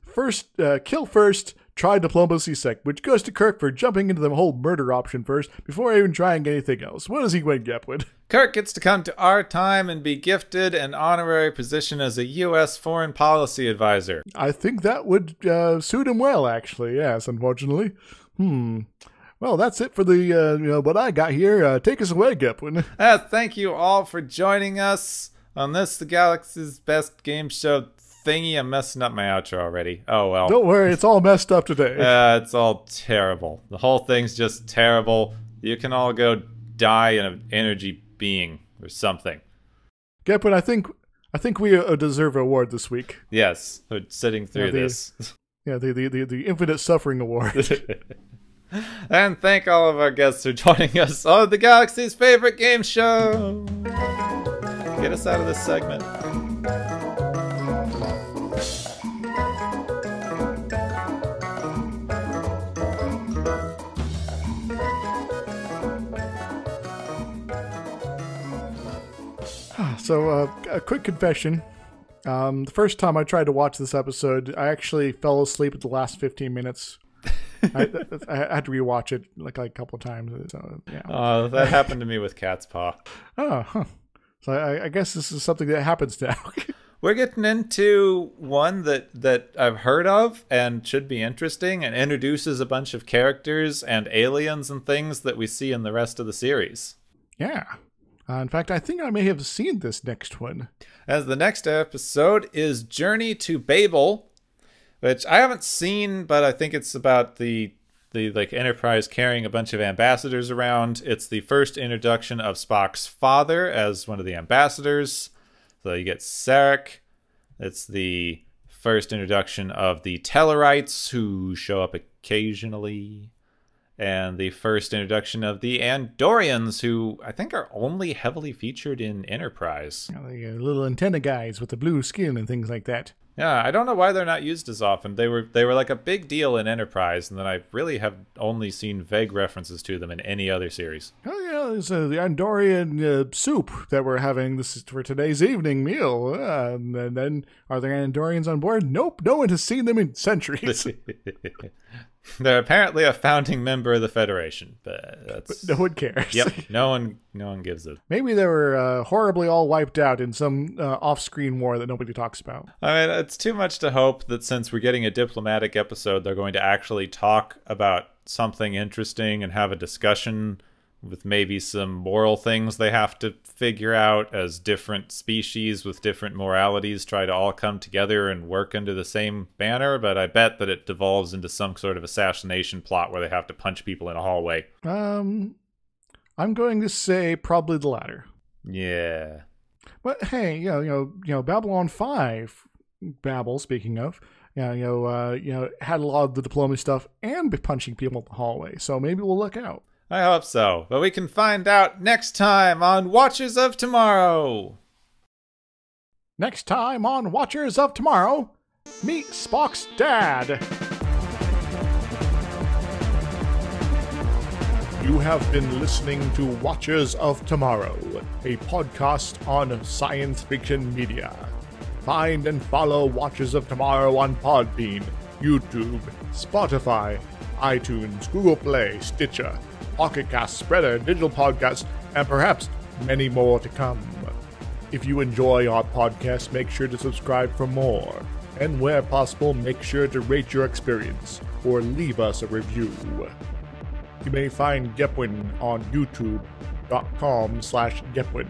[SPEAKER 1] Kill First, Try Diplomacy Second, which goes to Kirk for jumping into the whole murder option first before even trying anything else. What does he win, Gepwin?
[SPEAKER 2] Kirk gets to come to our time and be gifted an honorary position as a U.S. foreign policy advisor.
[SPEAKER 1] I think that would suit him well, actually. Yes, unfortunately. Well, that's it for the what I got here. Take us away, Gepwin.
[SPEAKER 2] Thank you all for joining us on this, the Galaxy's Best Game Show thingy. I'm messing up my outro already. Oh, well.
[SPEAKER 1] Don't worry, it's all messed up today.
[SPEAKER 2] It's all terrible. The whole thing's just terrible. You can all go die in an energy being or something.
[SPEAKER 1] Gepwin, I think we deserve an award this week.
[SPEAKER 2] Yes, for sitting through this.
[SPEAKER 1] Yeah, the Infinite Suffering Award.
[SPEAKER 2] And thank all of our guests for joining us on the Galaxy's favorite game show. Get us out of this segment.
[SPEAKER 1] So, a quick confession. The first time I tried to watch this episode, I actually fell asleep at the last 15 minutes. I had to rewatch it like a couple of times. So, yeah.
[SPEAKER 2] That happened to me with Cat's Paw.
[SPEAKER 1] Oh, huh. So I guess this is something that happens now.
[SPEAKER 2] We're getting into one that I've heard of and should be interesting and introduces a bunch of characters and aliens and things that we see in the rest of the series.
[SPEAKER 1] Yeah. In fact, I think I may have seen this next one.
[SPEAKER 2] As the next episode is Journey to Babel, which I haven't seen, but I think it's about the Enterprise carrying a bunch of ambassadors around. It's the first introduction of Spock's father as one of the ambassadors. So you get Sarek. It's the first introduction of the Tellarites, who show up occasionally. And the first introduction of the Andorians, who I think are only heavily featured in Enterprise.
[SPEAKER 1] The little antenna guys with the blue skin and things like that.
[SPEAKER 2] Yeah, I don't know why they're not used as often. They were like a big deal in Enterprise, and then I really have only seen vague references to them in any other series.
[SPEAKER 1] Oh yeah, there's the Andorian soup that we're having. This is for today's evening meal. And then, are there Andorians on board? Nope, no one has seen them in centuries.
[SPEAKER 2] They're apparently a founding member of the Federation, but
[SPEAKER 1] no one cares.
[SPEAKER 2] Yep, no one gives a...
[SPEAKER 1] Maybe they were horribly all wiped out in some off-screen war that nobody talks about.
[SPEAKER 2] I mean, it's too much to hope that since we're getting a diplomatic episode, they're going to actually talk about something interesting and have a discussion with maybe some moral things they have to figure out as different species with different moralities try to all come together and work under the same banner, but I bet that it devolves into some sort of assassination plot where they have to punch people in a hallway.
[SPEAKER 1] I'm going to say probably the latter.
[SPEAKER 2] Yeah.
[SPEAKER 1] But hey, you know, Babylon 5, Babel, speaking of, had a lot of the diplomacy stuff and be punching people in the hallway, so maybe we'll look out.
[SPEAKER 2] I hope so, but we can find out next time on Watchers of Tomorrow.
[SPEAKER 1] Next time on Watchers of Tomorrow, meet Spock's dad. You have been listening to Watchers of Tomorrow, a podcast on science fiction media. Find and follow Watchers of Tomorrow on Podbean, YouTube, Spotify, iTunes, Google Play, Stitcher, Pocket Cast, Spreader, Digital Podcasts, and perhaps many more to come. If you enjoy our podcast, make sure to subscribe for more. And where possible, make sure to rate your experience or leave us a review. You may find Gepwin on youtube.com/Gepwin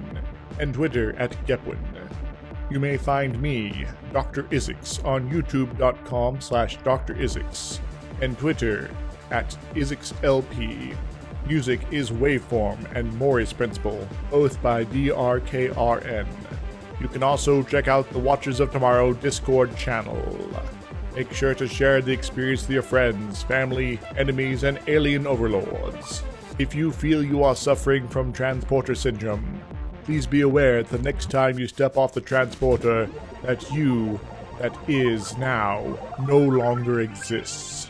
[SPEAKER 1] and Twitter @Gepwin. You may find me, Dr. Isix, on youtube.com/Dr. Isix and Twitter @IsixLP. Music is Waveform and Mori's Principle, both by DRKRN. You can also check out the Watchers of Tomorrow Discord channel. Make sure to share the experience with your friends, family, enemies, and alien overlords. If you feel you are suffering from transporter syndrome, please be aware that the next time you step off the transporter, that you, that is now, no longer exists.